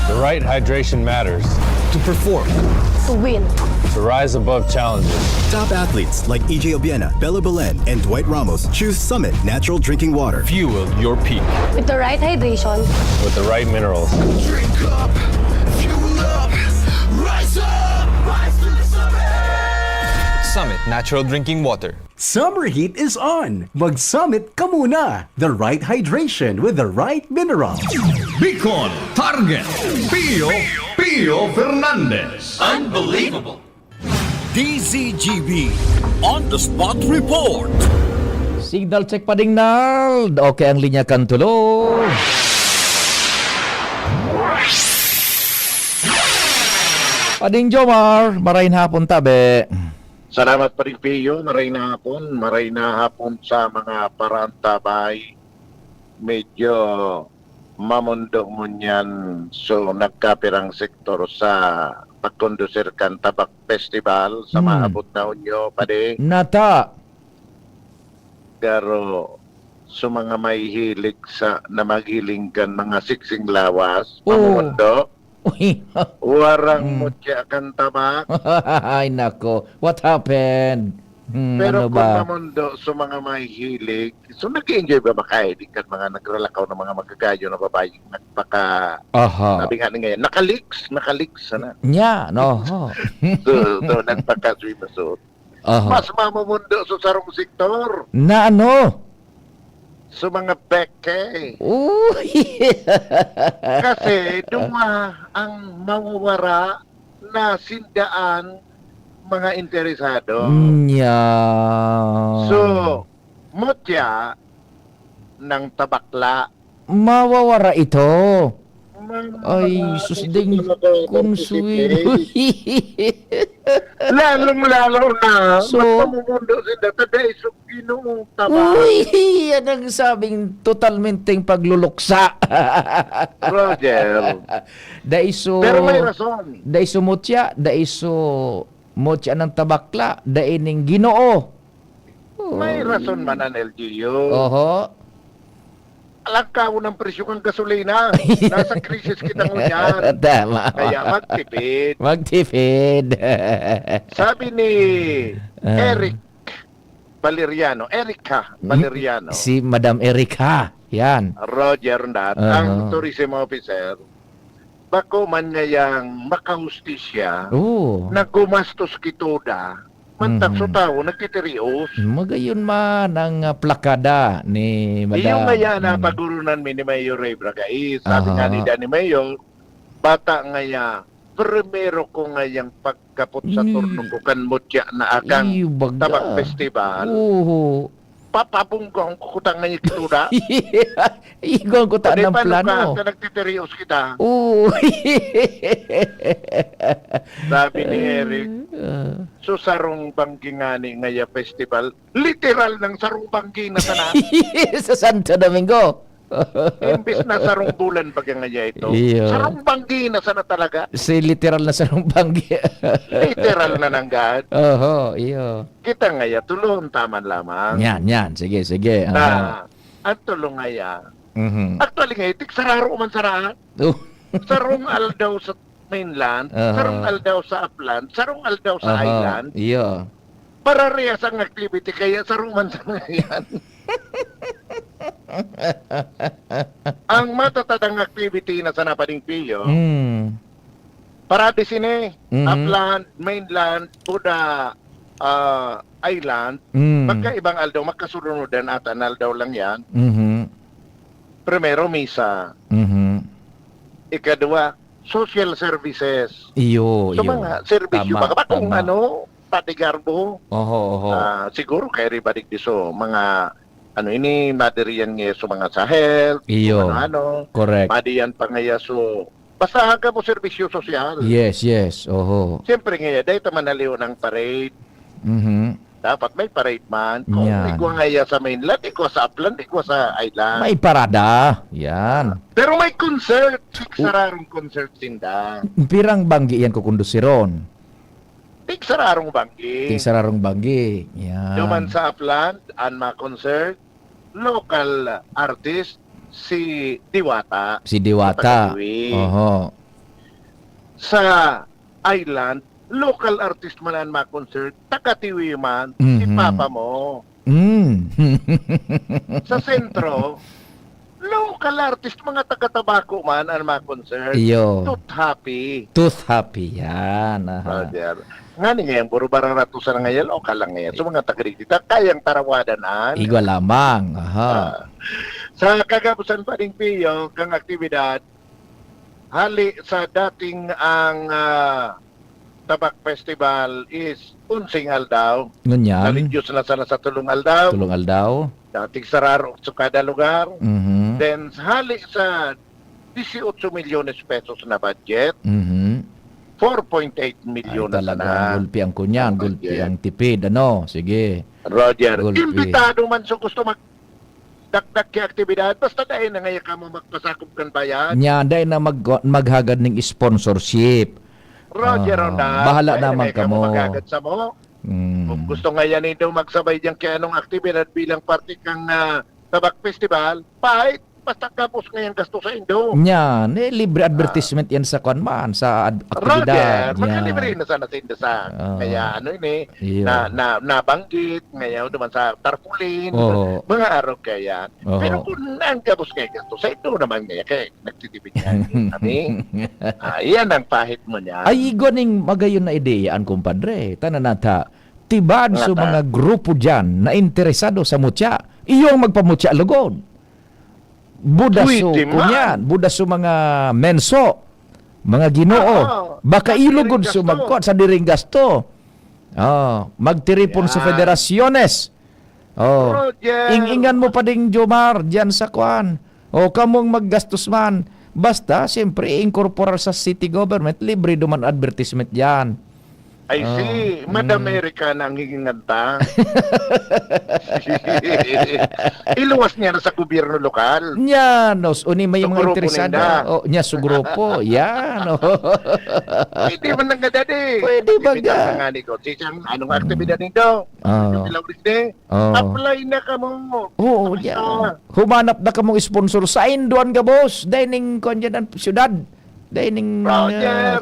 The right hydration matters. To perform. To win. To rise above challenges. Top athletes like EJ Obiena, Bella Belen, and Dwight Ramos choose Summit Natural Drinking Water. Fuel your peak With the right hydration. with the right minerals. Drink up, fuel up, rise up, rise to the summit. Summit Natural Drinking Water. Summer heat is on. Mag-Summit ka muna. The right hydration with the right minerals. Bicol Target Pio Fernandez. Unbelievable. DZGB On the Spot Report. Signal check pa ding nal. Okay ang linya kan tulo. Pading Jomar, marahin hapon tabe. Salamat pa rin, Pio. Maray na hapon sa mga parantabay. Medyo mamundo mo niyan. So, nagkapirang sektor sa pagkondusir kan Tabak Festival sa maabot na unyo, pade. Nata. Pero, sa mga may hilig na maghiling kan mga siksing lawas, mamundo. Warang mo siya kan tabak. Ay nako, what happened? Pero ano kung ba? mamundo sa mga may hilig, so nag-enjoy ba makahilig kan mga nagralakaw ng mga magagayo na babae nagpaka... Aha. Sabi nga ngayon, nakaliks sana. Nya, no. so nagpaka-swimasot. Aha. Mas mamundo sa sarong sektor. Na ano? Sa mga beke. Uy! Kasi duma ang mawawara na sindaan mga interesado. Nya. So, mutya ng tabakla. Mawawara ito. Ay, susding konsuin. Lalong-lalo na. So, magpamundo si Dataday. So, ginong tabak. Uy! Yan ang sabing totalmenteng pagluluksa. Roger. Daiso... Pero may rason. Daiso mutya, daiso mutya ng tabakla, daining Ginoo. May rason man ang LGU. Oho. Alakaw ng presyo ng gasolina. Nasa krisis kita ngunyan. Tama. Kaya magtipid. Magtipid. Sabi ni Eric Valeriano. Erica Valeriano. Si Madam Erica. Yan. Roger Nat. Ang tourism officer. Bako man ngayang makahustisya. Na gumastos kituda. Mantag so tao, nagtitirios. Magayon man ang plakada ni Madam. Iyong ngaya na pagurunan mi ni Mayor Ray Bragais. Sabi nga ni Danny Mayor, bata ngaya, primero ko ngayang pagkapot sa turno ko kan mutya na akang Tabak Festival. Papabunggong ko kutang ngayon kituda. Igong ko ta ng plano. Ka nagtitirios kita. Sabi ni Eric, so sarong banggi nga ni ngaya festival, literal ng sarong banggi na sana. Sa Santo Domingo. Imbis na sarong bulan pag ngaya ito. Iyo. Sarong banggi na sana talaga. Si literal na sarong banggi. Literal na nanggad. Oho, iyo. Kita ngaya tulong taman lamang. Yan. Sige. Na, at tulong ngaya. Actually ngayon, sararo man saraan. Sarong aldaw sa mainland, sarong aldaw sa upland, sarong aldaw sa island. Iyo. Para reyas ang activity, kaya sarong man sa ngayon. Ang matatadang activity na sa napading piyo, Mm. parati sine, Mhm. upland, mainland, Buda, island, Mm. magkaibang aldaw, magkasunudan at aldaw lang yan. Mhm. Primero, misa. Mhm. Ikadua, social services. Iyo, So iyo. mga serbisyo, Tama, baka kung tama. patigarbo, Oho, oho. siguro kay ribadik diso, mga ini, madiriyan nga so mga sa health, Iyo. ano, Correct. madiyan pa nga so, basta hanggang mo serbisyo sosyal. Yes, yes. Oho. Siyempre nga, dahil tamanaliw ng parade, Mhm. dapat may parade man. Kung Yan. igwa nga ya sa mainland, igwa sa upland, igwa sa island. May parada. Yan. Pero may concert, sararong concert tinda. Pirang banggi yan kukundusiron. Sararong bangki. Ting sararong banggi. Yan. Duman sa upland, ang mga concert, local artist, si Diwata. Si Diwata. Pag-uwi. Oho. Sa island, local artist man ang mga concert, taga-tiwi man, si Mhm. Papa mo. Mm. Sa sentro, local artist, mga taga-tabako man ang mga concert. Iyo. Tooth happy. Tooth happy. Yan. Aha. Roger. Nga ni ngayon, puro barang ratusan na ngayon, local lang ngayon. So mga taga-dito, kayang tarawadan Igwa lamang. Aha. Sa kagapusan pa rin piyo, kang aktibidad, hali sa dating ang Tabak Festival is unsing aldaw. Ngunyan. Nalidyos na sana sa tulong aldaw. Tulong aldaw. Dating sararo sa kada lugar. Mhm. Then hali sa 18 milyones pesos na budget, Mhm. 4.8 milyon na Talagang sana. gulpi ang kunyan, gulpi ang tipid. Ano? Sige. Roger, Gulpi. imbitado man so gusto dagdag kay aktibidad, basta dahil na ngayon ka mo magpasakop kan bayan. Nya, dahil na maghagad ng sponsorship. Roger, na. Bahala Dahil naman na ngayon ka mo. magagad sa mo. Kung gusto nga yan ito magsabay diyan kay anong aktibidad bilang parte kang Tabak Festival, pahit, basta kapos ngayon gasto sa Indo. Nya, libre advertisement yan sa kwanman, sa aktibidad. Roger, magkalibre na sana sa Indasan. Kaya Iyo. nabanggit, ngayon naman sa tarpaulin, Oo. mga araw kaya. Oo. Pero kung ang kapos ngayon gasto sa Indo naman ngayon, kaya nagtitipid yan. Kami, yan ang pahit mo niya. Ay, ning magayon na ideyaan, kumpadre. Tananata, tibad sa mga grupo dyan na interesado sa mutya, iyong magpamutya lugod. Buda so Pwede man. kunyan, buda so mga menso, mga ginoo, baka ilugod so magkot sa diring gasto. Magtiripon sa federasyones. Ing-ingan mo pa ding Jomar diyan sa kwan. Kamong maggastos man. Basta, siyempre, incorporar sa city government, libre duman advertisement yan. I see, Madam America na ang hinginganta. Iluwas niya na sa gobyerno lokal. Yan, uni may mga grupo interesado. ninda. Nya sa grupo. Yan. Pwede man lang nga dati. Pwede ba ga? Nga ni ko. Sisang, anong aktibidad nito? Apply na ka mo. Oo, yan. Humanap na ka mong sponsor. Sa Induan ka, boss. Dining kon dyan ang syudad. Dining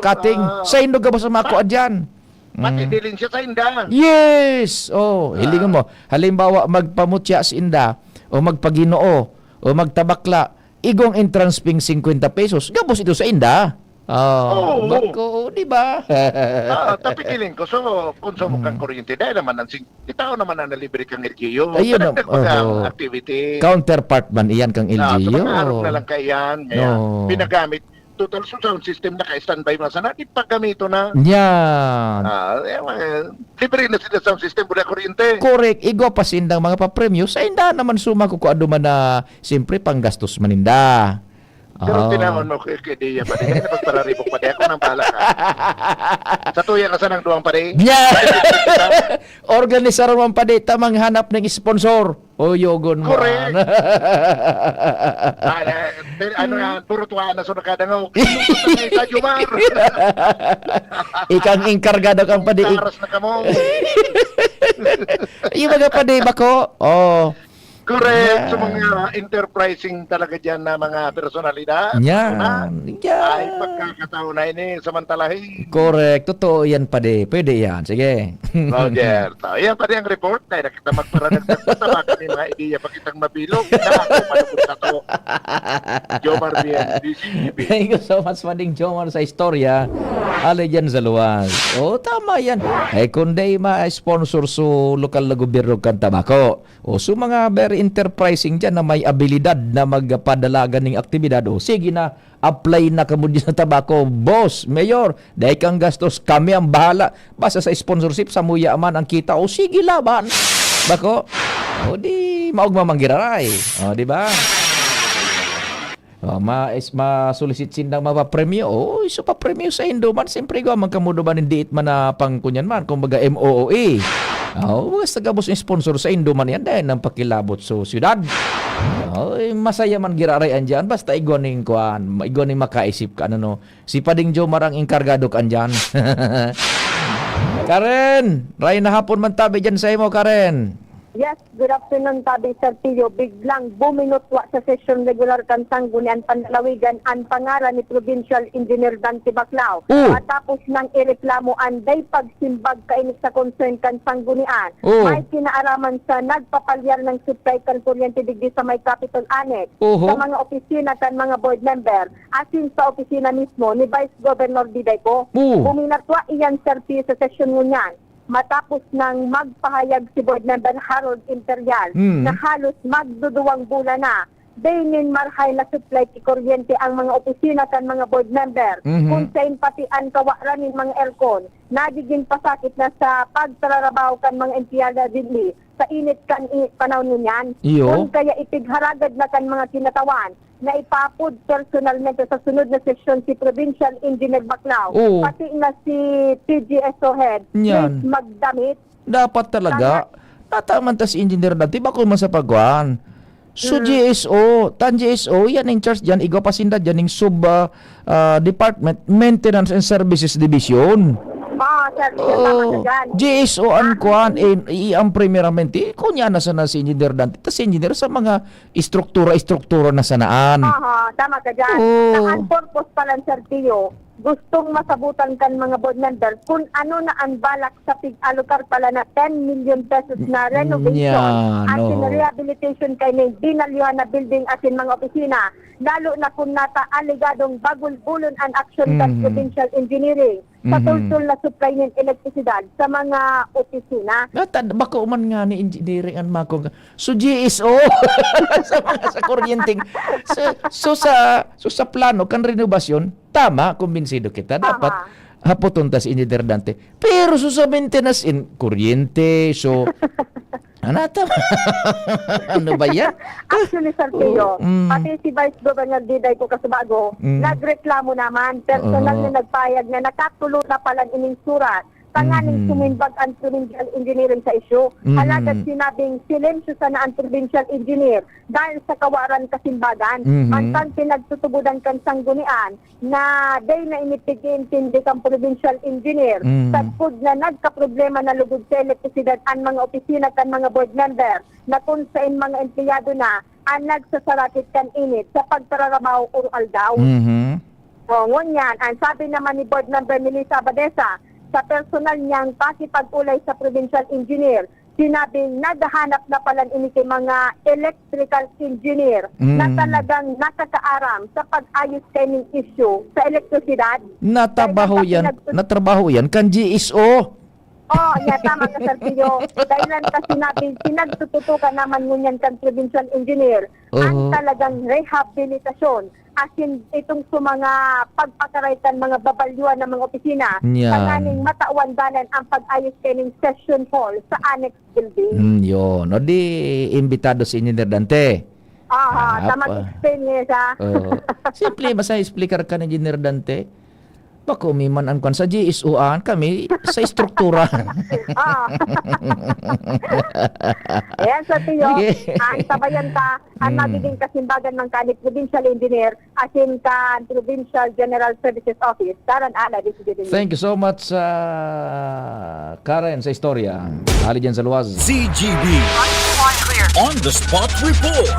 cutting. Sa Indo ka, boss, ang makuha dyan. Matidilin siya sa Inda. Yes! Hilingan mo. Halimbawa, magpamutya sa Inda, o magpaginoo, o magtabakla, igong entrance fee 50 pesos. Gabos ito sa Inda. Bako, di ba? Tapi kiling ko, so, konsumo kang kuryente. Dahil naman, itao naman na libre kang LGU. Ayun, activity. Counterpart man, iyan kang LGU. Tumangarap na lang kayan. Ngayon, pinagamit. Total sound system na ka-standby mo sana, ipagamito na. Yan. Libre na sila sound system mula kuryente. Correct. Igo pa sindang mga papremyo. Sa Inda naman sumako ko ado man na siyempre panggastos maninda. Pero tinamon mo kay Diya pa rin. Pagpararibok pa rin. Ako nang bahala ka. Sa tuya ka sa nang duwang pa rin. Yeah. Organisar man pa rin tamang hanap ng sponsor. O yogon mo. Correct. Ano yan? Puro tuwa na sunod kada nga. Sa Jumar. Ikang inkargado kang pa rin. Karas na ka mo. Yung mga pa rin bako. Correct. Sa mga enterprising talaga dyan na mga personalidad. Yan. Ay pagkakataon na ini samantalahin. Correct. Totoo yan pa de. Pwede yan. Sige. Roger. So, yan pa rin ang report na nakita magparanagdag sa tama kami mga ideya pa kitang mabilog. Na ako malabot na to. Jomar Bien, DCTV. Thank you so much, Mading Jomar, sa istorya. Ali dyan sa luwas. O, tama yan. Kundi ma-sponsor so lokal na gobyerno kan tabako. O, so mga very enterprising dyan na may abilidad na magpadalagan ng aktibidad. O, sige na, apply na kamo dyan sa tabako. Boss, mayor, dahil kang gastos, kami ang bahala. Basta sa sponsorship, sa muya man ang kita. O, sige laban. Bako, o di, maugma manggiraray. O, di ba? Ma-solicit sindang mapapremyo. Oh, iso pa premyo sa Indoman. Siyempre ko, magkamudo ba hindi man na pangkunyan man. Kung baga MOOE. Oh, basta gabos yung sponsor sa Indoman yan dahil nang pakilabot sa syudad. Oh, masaya man girarayan dyan. Basta igwaning kuan. Igwaning makaisip ka. Ano, no? Si Pading Jomar ang inkargado kan dyan. Karen! Ray na hapon man tabi dyan sa imo, Karen. Yes, good afternoon, Tabi Sir Tio. Biglang buminutwa sa session regular kan Sanggunian Panlalawigan ang pangalan ni Provincial Engineer Dante Baclao. Matapos nang ireklamo anday pagsimbag kainit sa concern kan Sanggunian. May kinaaraman sa nagpapalyar ng supply kan kuryente digdi sa may Capitol Annex. Sa mga opisina kan mga board member, asin sa opisina mismo ni Vice Governor Didayco. Buminatwa iyan, Sir Tio, sa session ngunyan. Matapos nang magpahayag si board member Harold Imperial na halos magduduwang bulan na daynin marhay na supply ti kuryente ang mga opisina kan mga board member kung sain pati ang kawaranin mga aircon nagiging pasakit na sa pagtrarabaho kan mga empleyado dinli sa init kan panahon niyan kung kaya ipigharagad na kan mga kinatawan na ipapod personalmente sa sunod na sesyon si Provincial Engineer Baclao pati na si PGSO head please magdamit dapat talaga nataman ta si engineer dati ba kung masapagwan so GSO tan GSO yan in charge dyan igaw pasinda dyan yung sub department maintenance and services division. GSO ang kuan ang primeramente kunya na sana si engineer dante tas si engineer sa mga istruktura na sanaan. Tama ka dyan. Ang purpose pala, Sir Tio, gustong masabutan kan mga board members kung ano na ang balak sa pig-alokar pala na 10 million pesos na renovation at rehabilitation kay may dinalyuhan na building at mga opisina lalo na kung nata aligadong bagul-bulon ang action kan provincial engineering sa tultul na supply ng elektrisidad sa mga opisina. Baka uman nga ni engineering ang makong so GSO sa kuryenteng so sa plano kan renovasyon tama, kumbinsido kita. Dapat hapoton ta si engineer Dante. Pero sa maintenance in kuryente, so anata ano ba yan? Actually, Sir Tio, pati si Vice Governor Diday ko Kasubago, nagreklamo naman, personal na nagpayag na nakatulo na pala ining surat tanganing sumimbag ang provincial engineering sa isyu. Halagad sinabing silensyo sana ang provincial engineer dahil sa kawaran kasimbagan. Mantan pinagtutubudan kan Sanggunian na day na inipig-intindi kang provincial engineer sa food na nagka-problema na lugod sa elektrisidad ang mga opisina kan mga board member na kung saan mga empleyado na ang nagsasarakit kan init sa pagtrarabaho oral daw. Ngunyan, ang sabi naman ni board member Melissa Abadesa, sa personal niyang pakipag-ulay sa provincial engineer, sinabing naghahanap na pala ini kay mga electrical engineer na talagang nakakaaram sa pag-ayos kayong issue sa elektrisidad. Natrabaho yan kan GSO. Tama ka, Sir Tio. Dahilan kasi natin, pinagtututukan naman ngunyan kan provincial engineer ang talagang rehabilitasyon. Asin itong mga pagpakaraytan mga babalyuan ng mga opisina tanganing matauandanan ang pag-ayos kayong session hall sa annex building. Yun. O di, imbitado si Engineer Dante. Tama explain niya siya. Simple, basta explicar ka ng Engineer Dante. Bako, may man ang kwan sa GSO-an kami sa struktura. Ayan, Sir Tio, ang sabayan ka, ang magiging kasimbagan ng kanit provincial engineer asin ka Provincial General Services Office. Karan ala, Thank you so much, Karen, sa istorya. Ali dyan sa luwas. CGB On the Spot Report.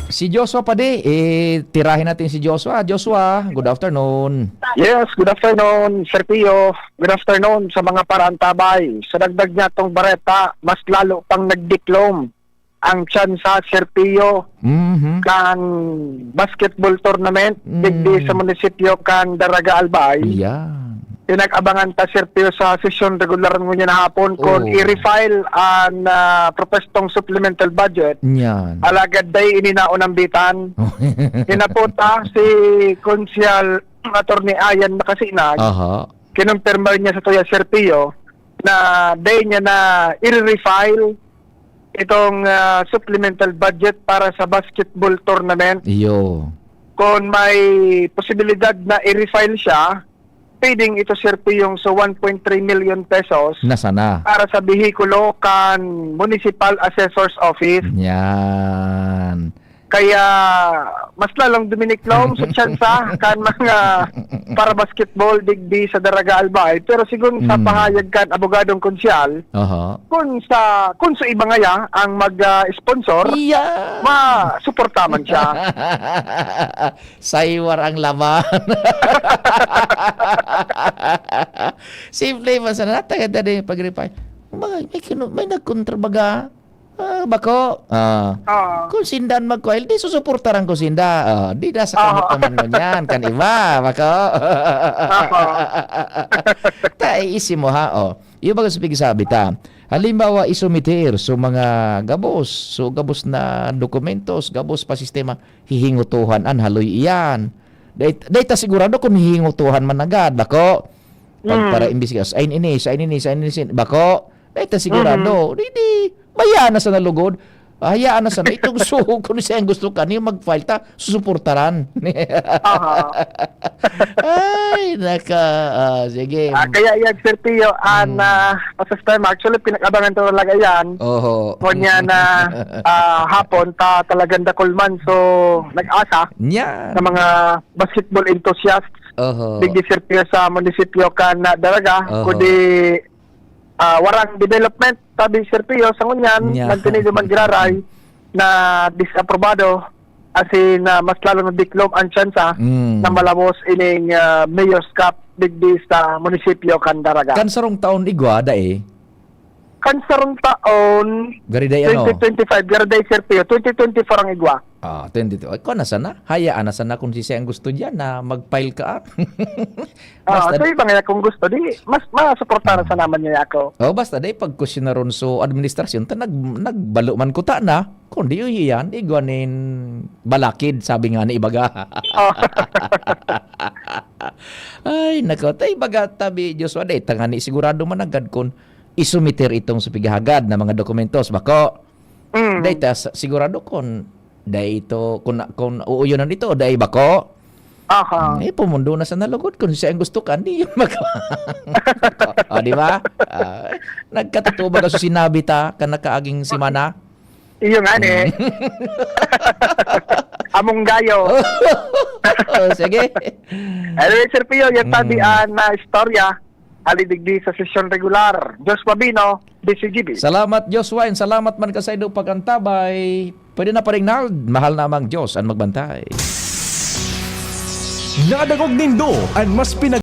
Si Joshua pa tirahin natin si Joshua. Joshua, good afternoon. Yes, good afternoon, Sir Pio. Good afternoon sa mga parantabay. Sa dagdag niya tong bareta, mas lalo pang nagdiklom ang tsansa, Sir Pio, kang basketball tournament digdi sa munisipyo kang Daraga Albay. Pinag-abangan ta, Sir Pio, sa sesyon regular ngunyan na hapon kung i-refile ang propestong supplemental budget. Yan. Alagad day ininaon ang bitan. Kinaputa si Konsyal Attorney Ayan Makasinag. Kinumpirma niya sa tuya, Sir Pio, na day niya na i-refile itong supplemental budget para sa basketball tournament. Kung may posibilidad na i-refile siya, pwedeng ito, Sir Pio, yung sa 1.3 million pesos Nasana? para sa bihikulo kan Municipal Assessor's Office. Yan. Kaya mas lalong duminiklom sa tsansa kan mga para basketball digdi sa Daraga Albay. Pero sigun sa pahayag kan abogadong konsyal, kung sa iba ngaya ang mag-sponsor, ma-suportaman siya. Saywar ang laman. Simple man sa natagad na rin pag-reply. May nagkontrabaga. Bako. Kung sindan magkoil, di susuportaran ko sinda. Di da sa kamot naman nun yan. Kan iba, bako. Isi mo ha. Yung baga sabi ta. Halimbawa, isumitir so mga gabos. So gabos na dokumentos, gabos pa sistema, hihingutuhan an haloy iyan. Dahita sigurado kung hihingutuhan man agad, bako. Pag para imbestigas, ain ini, bako. Dahita sigurado. Di. Bayaan na sa nalugod. Hayaan na sa na. Itong suhog kung siya ang gusto ka niyo mag-file ta, susuportaran. Ay, sige. Kaya yan, Sir Pio, pasastema, actually, pinag-abangan to talaga yan. Kunya na hapon, talagang dakulman. So, nag-asa sa mga basketball enthusiasts. Digdi, Sir Pio, sa munisipyo ka na Daraga. Kundi warang development, sabi Sir Pio, sa ngunyan, nagtinido man giraray na disaprobado asin mas lalo na diklom ang tsansa na malamos ining Mayor's Cup digdi sa munisipyo kan Daraga. Kansarong taon igwa Kansarong taon Gariday ano? 2025, Gariday, Sir Pio, 2024 ang igwa. 22. Ikaw na sana. Hayaan na sana kung siya ang gusto dyan na mag-file ka. So iba nga kung gusto, di mas masuportahan sa naman niya ako. Basta day pag-question na ron so administrasyon, nagbalo man ko ta na. Kung di yun yan, igwanin balakid, sabi nga ni Ibaga. Ay, nako. Tay Ibaga, tabi Joshua, day tangani sigurado man agad kung isumitir itong supigahagad na mga dokumentos. Bako, day ta sigurado kung day ito, kung uuyonan ito, day bako. Pumundo na sa nalugod. Kung siya ang gusto ka, hindi yun di ba? Nagkatotoo ba ka sinabi ta ka nakaaging simana? Iyo nga among gayo. Sige. Anyway, Sir Pio, yung tabian na istorya, alidigdi sa sesyon regular. Diyos Mabino, DCGB. Salamat, Joshua, and salamat man ka sa ino pagkantabay. Pwede na pa rin mahal namang Diyos ang magbantay. Nadagog nindo ang mas